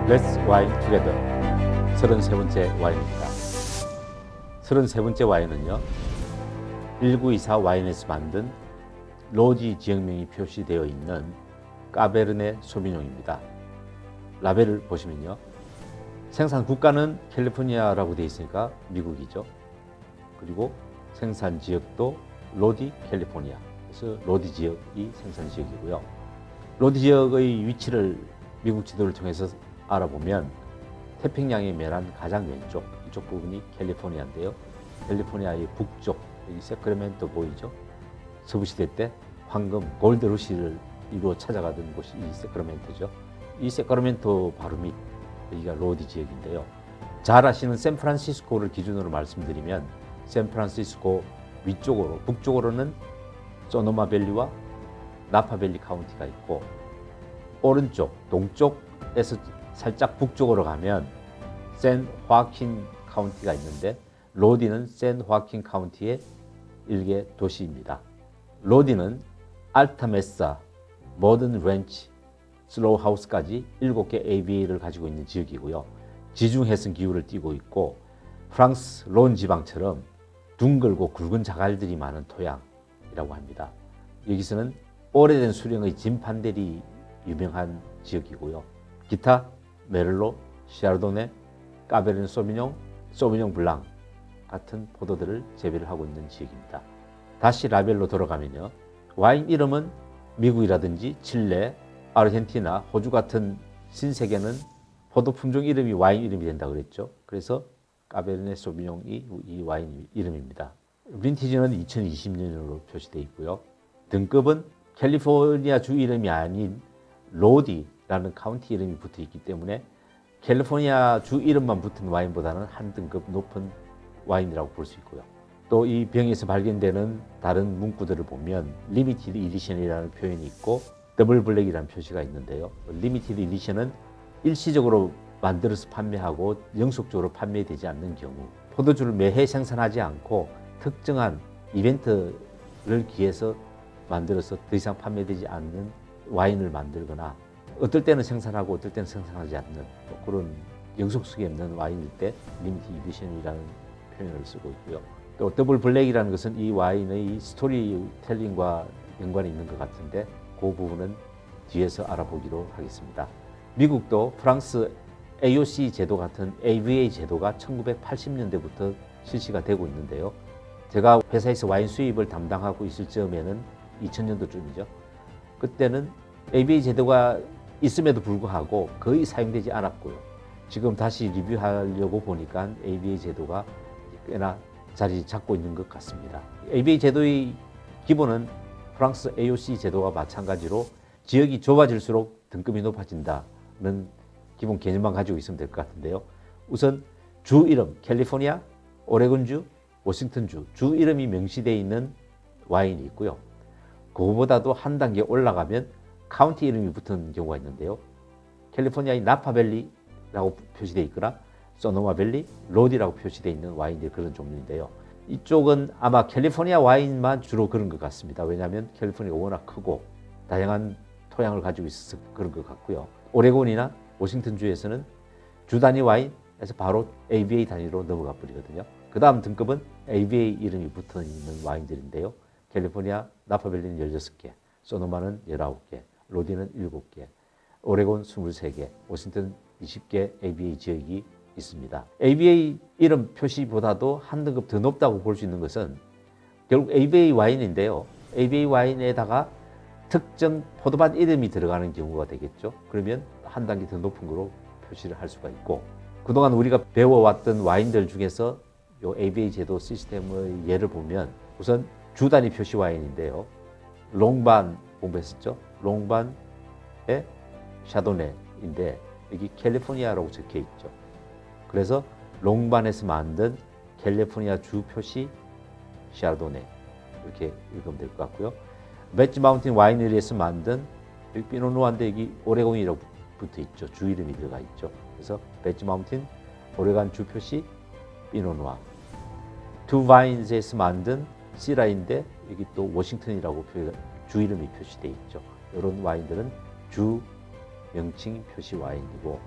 Let's Wine Together 33번째 와인입니다. 33번째 와인은요, 1924 와인에서 만든 로지 지역명이 표시되어 있는 까베르네 소비뇽입니다. 라벨을 보시면요, 생산 국가는 캘리포니아라고 되어 있으니까 미국이죠. 그리고 생산 지역도 로디 캘리포니아, 그래서 로디 지역이 생산 지역이고요. 로디 지역의 위치를 미국 지도를 통해서 알아보면 태평양의 면한 가장 왼쪽, 이쪽 부분이 캘리포니아인데요. 캘리포니아의 북쪽, 여기 세크라멘토 보이죠? 서부시대 때 황금, 골드러시를 이루어 찾아가던 곳이 이 세크라멘토죠. 이 세크라멘토 바로 밑, 여기가 로디 지역인데요. 잘 아시는 샌프란시스코를 기준으로 말씀드리면 샌프란시스코 위쪽으로, 북쪽으로는 소노마밸리와 나파밸리 카운티가 있고, 오른쪽, 동쪽에서 살짝 북쪽으로 가면 샌 호아킨 카운티가 있는데, 로디는 샌 호아킨 카운티의 일개 도시입니다. 로디는 알타메사, 모던 렌치, 슬로우 하우스까지 7개 ABA를 가지고 있는 지역이고요. 지중해성 기후를 띠고 있고, 프랑스 론 지방처럼 둥글고 굵은 자갈들이 많은 토양이라고 합니다. 여기서는 오래된 수령의 진판들이 유명한 지역이고요. 기타 메를로, 샤르도네, 까베르네 소비뇽, 소비뇽 블랑 같은 포도들을 재배를 하고 있는 지역입니다. 다시 라벨로 돌아가면요, 와인 이름은 미국이라든지 칠레, 아르헨티나, 호주 같은 신세계는 포도 품종 이름이 와인 이름이 된다고 그랬죠. 그래서 까베르네 소비뇽이 이 와인 이름입니다. 빈티지는 2020년으로 표시되어 있고요. 등급은 캘리포니아 주 이름이 아닌 로디라는 카운티 이름이 붙어 있기 때문에 캘리포니아 주 이름만 붙은 와인보다는 한 등급 높은 와인이라고 볼 수 있고요. 또 이 병에서 발견되는 다른 문구들을 보면 리미티드 이디션이라는 표현이 있고 더블 블랙이라는 표시가 있는데요. 리미티드 이디션은 일시적으로 만들어서 판매하고 영속적으로 판매되지 않는 경우, 포도주를 매해 생산하지 않고 특정한 이벤트를 기해서 만들어서 더 이상 판매되지 않는 와인을 만들거나, 어떨 때는 생산하고 어떨 때는 생산하지 않는 그런 영속성이 없는 와인일 때 리미티드 이디션이라는 표현을 쓰고 있고요. 또 더블 블랙이라는 것은 이 와인의 스토리텔링과 연관이 있는 것 같은데 그 부분은 뒤에서 알아보기로 하겠습니다. 미국도 프랑스 AOC 제도 같은 AVA 제도가 1980년대부터 실시가 되고 있는데요. 제가 회사에서 와인 수입을 담당하고 있을 즈음에는 2000년도쯤이죠. 그때는 AVA 제도가 있음에도 불구하고 거의 사용되지 않았고요. 지금 다시 리뷰하려고 보니까 AVA 제도가 꽤나 자리 잡고 있는 것 같습니다. AVA 제도의 기본은 프랑스 AOC 제도와 마찬가지로 지역이 좁아질수록 등급이 높아진다는 기본 개념만 가지고 있으면 될 것 같은데요. 우선 주 이름, 캘리포니아, 오레곤주, 워싱턴주, 주 이름이 명시되어 있는 와인이 있고요. 그거보다도 한 단계 올라가면 카운티 이름이 붙은 경우가 있는데요. 캘리포니아의 나파밸리라고 표시되어 있거나 소노마밸리, 로디라고 표시되어 있는 와인들이 그런 종류인데요. 이쪽은 아마 캘리포니아 와인만 주로 그런 것 같습니다. 왜냐하면 캘리포니아가 워낙 크고 다양한 토양을 가지고 있어서 그런 것 같고요. 오레곤이나 워싱턴주에서는 주 단위 와인에서 바로 ABA 단위로 넘어가 버리거든요. 그 다음 등급은 ABA 이름이 붙어 있는 와인들인데요. 캘리포니아 나파밸리는 16개, 소노마는 19개, 로디는 7개, 오레곤 23개, 워싱턴 20개 ABA 지역이 있습니다. ABA 이름 표시보다도 한 등급 더 높다고 볼 수 있는 것은 결국 ABA 와인인데요. ABA 와인에다가 특정 포도밭 이름이 들어가는 경우가 되겠죠. 그러면 한 단계 더 높은 거로 표시를 할 수가 있고, 그동안 우리가 배워왔던 와인들 중에서 이 ABA 제도 시스템의 예를 보면 우선 주 단위 표시 와인인데요. 롱반 공부했었죠. 롱반의 샤도네인데 여기 캘리포니아라고 적혀 있죠. 그래서 롱반에서 만든 캘리포니아 주 표시 샤도네 이렇게 읽으면 될 것 같고요. 매치 마운틴 와이너리에서 만든 피노누아인데 여기 오레곤이라고 붙어 있죠. 주 이름이 들어가 있죠. 그래서 매치 마운틴 오레곤 주 표시 피노누아. 투 바인즈에서 만든 시라인데 여기 또 워싱턴이라고 주 이름이 표시되어 있죠. 이런 와인들은 주 명칭 표시 와인이고,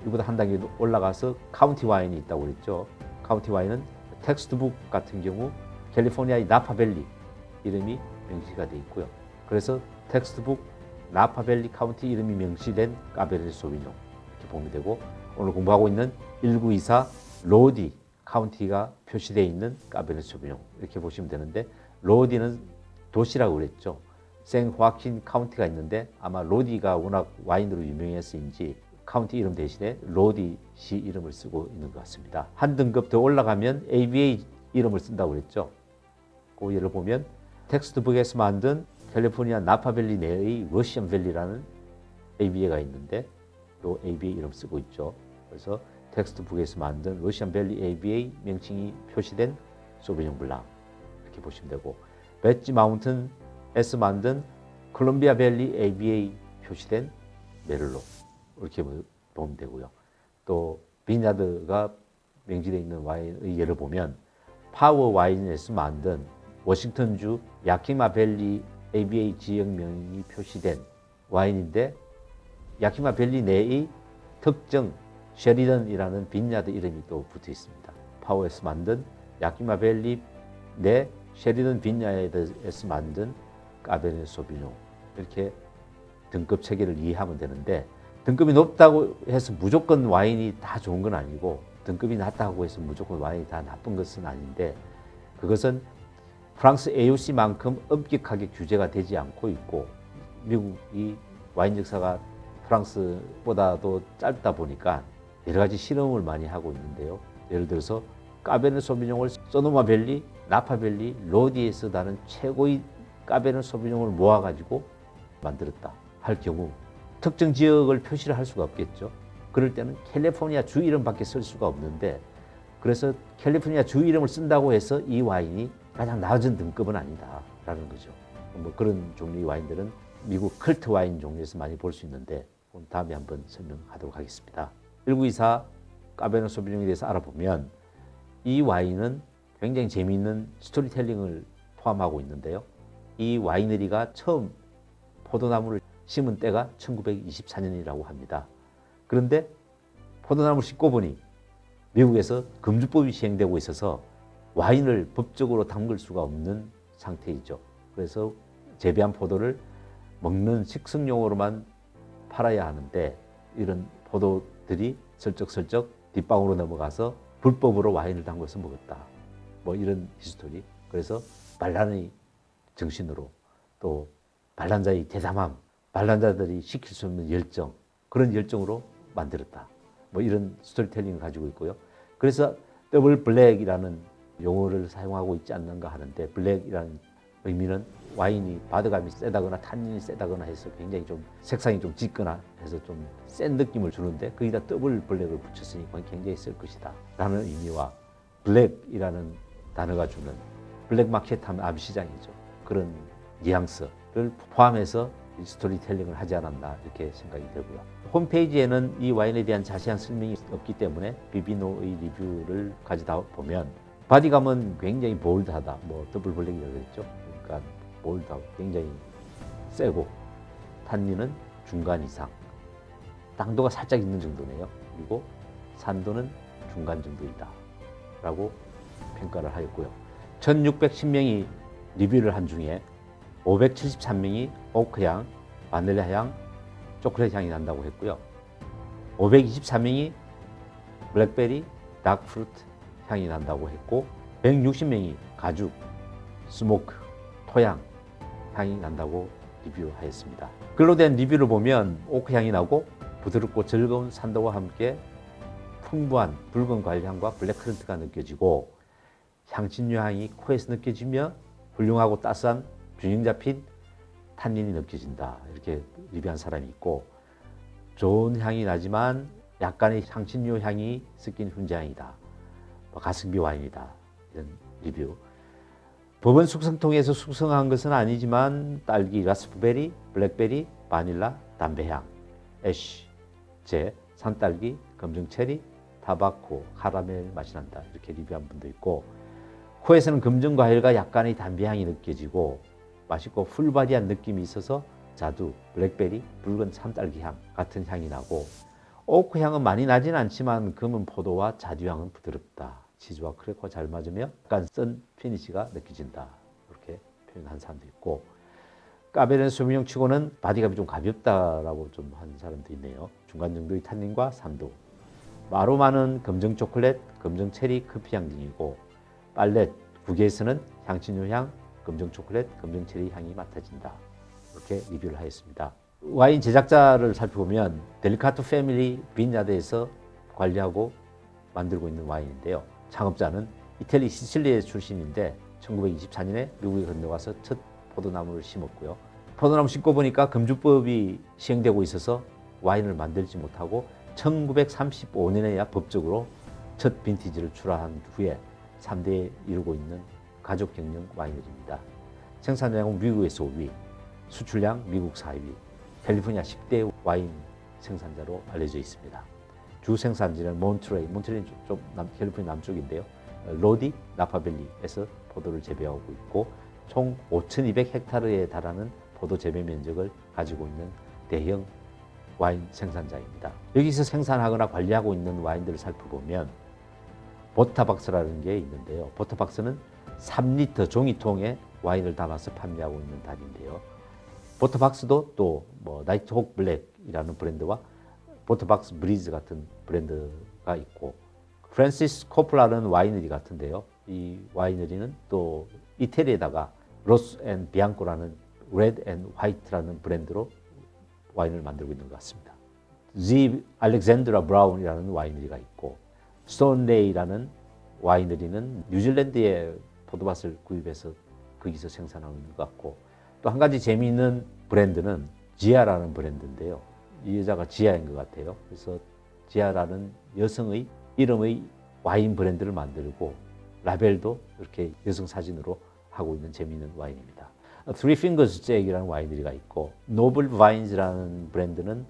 이보다 한 단계 올라가서 카운티 와인이 있다고 그랬죠. 카운티 와인은 텍스트북 같은 경우 캘리포니아의 나파밸리 이름이 명시가 돼 있고요. 그래서 텍스트북 나파밸리 카운티 이름이 명시된 까베르네 소비뇽 이렇게 보면 되고, 오늘 공부하고 있는 1924 로디 카운티가 표시되어 있는 까베르네 소비뇽 이렇게 보시면 되는데, 로디는 도시라고 그랬죠. 생호아킨 카운티가 있는데 아마 로디가 워낙 와인으로 유명해서인지 카운티 이름 대신에 로디시 이름을 쓰고 있는 것 같습니다. 한 등급 더 올라가면 ABA 이름을 쓴다고 그랬죠. 그 예를 보면 텍스트북에서 만든 캘리포니아 나파밸리 내의 러시안 밸리라는 ABA가 있는데 또 ABA 이름 쓰고 있죠. 그래서 텍스트북에서 만든 러시안 밸리 ABA 명칭이 표시된 소비뇽 블랑 이렇게 보시면 되고, 배지 마운튼에서 만든 콜롬비아 밸리 ABA 표시된 메를로 이렇게 보면 되고요. 또 비냐드가 명시되어 있는 와인의 예를 보면 파워 와인에서 만든 워싱턴주 야키마 밸리 ABA 지역명이 표시된 와인인데, 야키마 밸리 내의 특정 쉐리던이라는 빈야드 이름이 또 붙어 있습니다. 파워에서 만든 야키마 밸리 내 쉐리던 빈야드에서 만든 까베르네 소비뇽 이렇게 등급 체계를 이해하면 되는데, 등급이 높다고 해서 무조건 와인이 다 좋은 건 아니고, 등급이 낮다고 해서 무조건 와인이 다 나쁜 것은 아닌데, 그것은 프랑스 AOC만큼 엄격하게 규제가 되지 않고 있고, 미국이 와인 역사가 프랑스보다도 짧다 보니까 여러 가지 실험을 많이 하고 있는데요. 예를 들어서 까베르네 소비뇽을 소노마 밸리, 나파 밸리, 로디에서 나는 최고의 까베르네 소비뇽을 모아가지고 만들었다 할 경우 특정 지역을 표시를 할 수가 없겠죠. 그럴 때는 캘리포니아 주 이름밖에 쓸 수가 없는데, 그래서 캘리포니아 주 이름을 쓴다고 해서 이 와인이 가장 낮은 등급은 아니다라는 거죠. 뭐 그런 종류의 와인들은 미국 컬트 와인 종류에서 많이 볼 수 있는데, 오늘 다음에 한번 설명하도록 하겠습니다. 1924 까베르네 소비뇽에 대해서 알아보면 이 와인은 굉장히 재미있는 스토리텔링을 포함하고 있는데요. 이 와이너리가 처음 포도나무를 심은 때가 1924년이라고 합니다. 그런데 포도나무를 심고 보니 미국에서 금주법이 시행되고 있어서 와인을 법적으로 담글 수가 없는 상태이죠. 그래서 재배한 포도를 먹는 식성용으로만 팔아야 하는데, 이런 포도들이 슬쩍슬쩍 뒷방으로 넘어가서 불법으로 와인을 담궈서 먹었다. 뭐 이런 히스토리. 그래서 반란의 정신으로, 또 반란자의 대담함, 반란자들이 시킬 수 없는 열정, 그런 열정으로 만들었다. 뭐 이런 스토리텔링을 가지고 있고요. 그래서 더블 블랙이라는 용어를 사용하고 있지 않는가 하는데, 블랙이라는 의미는 와인이 바드감이 세다거나 탄닌이 세다거나 해서 굉장히 좀 색상이 좀 짙거나 해서 좀 센 느낌을 주는데, 거기다 더블 블랙을 붙였으니 굉장히 쓸 것이다 라는 의미와, 블랙이라는 단어가 주는 블랙 마켓 하면 암시장이죠. 그런 뉘앙스를 포함해서 스토리텔링을 하지 않았나 이렇게 생각이 들고요. 홈페이지에는 이 와인에 대한 자세한 설명이 없기 때문에 비비노의 리뷰를 가져다 보면, 바디감은 굉장히 볼드하다, 뭐 더블 블랙이라고 그랬죠. 그러니까 볼드하고 굉장히 세고, 탄닌은 중간 이상, 당도가 살짝 있는 정도네요. 그리고 산도는 중간 정도이다 라고 평가를 하였고요. 1610명이 리뷰를 한 중에 573명이 오크향, 바닐라 향, 초콜릿 향이 난다고 했고요. 523명이 블랙베리, 다크프루트 향이 난다고 했고, 160명이 가죽, 스모크, 토양 향이 난다고 리뷰하였습니다. 글로 된 리뷰를 보면 오크 향이 나고 부드럽고 즐거운 산도와 함께 풍부한 붉은 과일향과 블랙커런트가 느껴지고, 향신료 향이 코에서 느껴지며 훌륭하고 따스한 균형 잡힌 탄닌이 느껴진다, 이렇게 리뷰한 사람이 있고, 좋은 향이 나지만 약간의 향신료 향이 섞인 훈제향이다, 가성비 와인이다, 이런 리뷰. 버번 숙성통에서 숙성한 것은 아니지만 딸기, 라스프베리, 블랙베리, 바닐라, 담배향, 애쉬, 제, 산딸기, 검정체리, 타바코, 카라멜 맛이 난다, 이렇게 리뷰한 분도 있고, 코에서는 검정과일과 약간의 담배향이 느껴지고 맛있고 풀바디한 느낌이 있어서 자두, 블랙베리, 붉은 산딸기향 같은 향이 나고, 오크 향은 많이 나진 않지만 검은 포도와 자두향은 부드럽다. 치즈와 크래커가 잘 맞으며 약간 쓴 피니시가 느껴진다. 이렇게 표현한 사람도 있고, 까베르네 소비뇽 치고는 바디감이 좀 가볍다라고 좀 한 사람도 있네요. 중간 정도의 탄닌과 산도. 아로마는 검정 초콜릿, 검정 체리, 커피향 등이고, 팔렛, 국에서는 향신료 향, 검정 초콜릿, 검정 체리 향이 맡아진다. 이렇게 리뷰를 하였습니다. 와인 제작자를 살펴보면 델리카토 패밀리 빈야드에서 관리하고 만들고 있는 와인인데요. 창업자는 이태리 시칠리에 출신인데 1924년에 미국에 건너가서 첫 포도나무를 심었고요. 포도나무 심고 보니까 금주법이 시행되고 있어서 와인을 만들지 못하고 1935년에야 법적으로 첫 빈티지를 출하한 후에 3대에 이루고 있는 가족 경영 와이너리입니다. 생산량은 미국에서 5위, 수출량 미국 4위, 캘리포니아 10대 와인 생산자로 알려져 있습니다. 주 생산지는 몬트레이는 좀 캘리포니아 남쪽인데요. 로디, 나파밸리에서 포도를 재배하고 있고 총 5,200헥타르에 달하는 포도 재배 면적을 가지고 있는 대형 와인 생산자입니다. 여기서 생산하거나 관리하고 있는 와인들을 살펴보면 보타박스라는 게 있는데요. 보타박스는 3리터 종이통에 와인을 담아서 판매하고 있는 단인데요. 보타박스도 또 나이트호크 블랙이라는 브랜드와 보타박스 브리즈 같은 브랜드가 있고, 프랜시스 코플라는 와이너리 같은데요. 이 와이너리는 또 이태리에다가 로스 앤 비앙코라는 레드 앤 화이트라는 브랜드로 와인을 만들고 있는 것 같습니다. 지 알렉산드라 브라운이라는 와이너리가 있고, 스톤레이라는 와이너리는 뉴질랜드의 포도밭을 구입해서 거기서 생산하고 있는 것 같고, 또 한 가지 재미있는 브랜드는 지아라는 브랜드인데요. 이 여자가 지아인 것 같아요. 그래서 지아라는 여성의 이름의 와인 브랜드를 만들고 라벨도 이렇게 여성 사진으로 하고 있는 재미있는 와인입니다. Three Fingers Jack이라는 와이너리가 있고, 노블 바인즈라는 브랜드는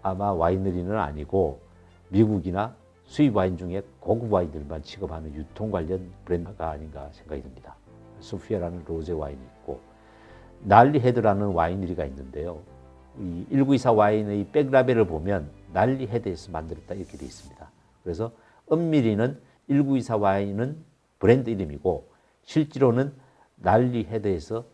아마 와이너리는 아니고 미국이나 수입 와인 중에 고급 와인들만 취급하는 유통 관련 브랜드가 아닌가 생각이 듭니다. 소피아라는 로제 와인이 있고, 날리 헤드라는 와이너리가 있는데요. 이 1924 와인의 백라벨을 보면 날리 헤드에서 만들었다 이렇게 되어 있습니다. 그래서 엄밀히는 1924 와인은 브랜드 이름이고 실제로는 날리 헤드에서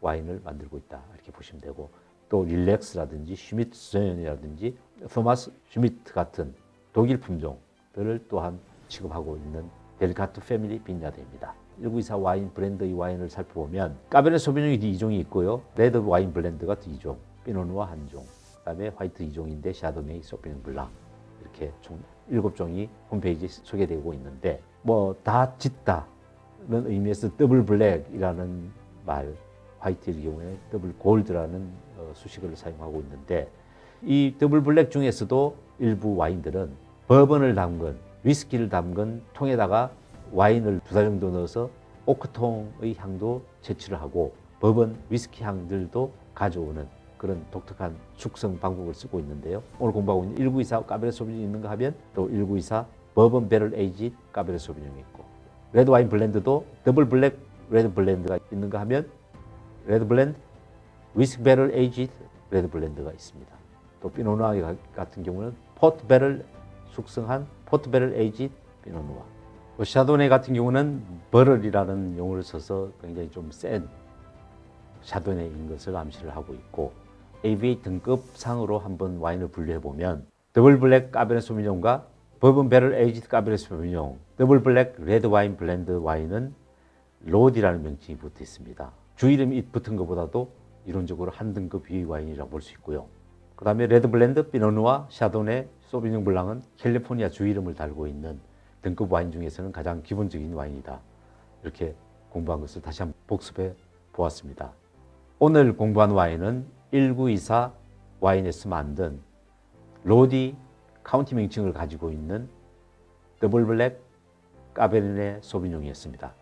와인을 만들고 있다 이렇게 보시면 되고, 또 릴렉스라든지 슈미트존이라든지 토마스 슈미트 같은 독일 품종들을 또한 취급하고 있는 델리카토 패밀리 빈야드입니다. 1924 와인 브랜드의 와인을 살펴보면 까베르네 소비뇽이 2종이 있고요. 레드 와인 블렌드가 2종, 피노누아 1종, 그다음에 화이트 2종인데 샤도네이, 소비뇽 블랑 이렇게 총 7종이 홈페이지에 소개되고 있는데 다 짙다는 의미에서 더블 블랙이라는 말, 화이트의 경우에 더블 골드라는 수식어를 사용하고 있는데, 이 더블 블랙 중에서도 일부 와인들은 버번을 담근 위스키를 담근 통에다가 와인을 2달 정도 넣어서 오크통의 향도 채취를 하고 버번 위스키 향들도 가져오는 그런 독특한 숙성 방법을 쓰고 있는데요. 오늘 공부하고 있는 1924 까베르네 소비뇽이 있는가 하면 또 1924 버번 배럴 에이지 까베르네 소비뇽이 있고, 레드 와인 블렌드도 더블 블랙 레드 블렌드가 있는가 하면 레드 블렌드 위스키 배럴 에이지 레드 블렌드가 있습니다. 또 피노누아 같은 경우는 포트 배럴 숙성한 포트 배럴 에이지 피노누아. 샤도네 같은 경우는 버럴이라는 용어를 써서 굉장히 좀 센 샤도네인 것을 암시를 하고 있고, AVA 등급상으로 한번 와인을 분류해 보면 더블 블랙 까베르네 소비뇽과 버번 배럴 에이지드 까베르네 소비뇽, 더블 블랙 레드 와인 블렌드 와인은 로디라는 명칭이 붙어 있습니다. 주 이름이 붙은 것보다도 이론적으로 한 등급 위의 와인이라고 볼 수 있고요. 그 다음에 레드 블렌드, 피노누아, 샤도네, 소비뇽 블랑은 캘리포니아 주 이름을 달고 있는 등급 와인 중에서는 가장 기본적인 와인이다. 이렇게 공부한 것을 다시 한번 복습해 보았습니다. 오늘 공부한 와인은 1924 와인에서 만든 로디 카운티 명칭을 가지고 있는 더블 블랙 까베르네 소비뇽이었습니다.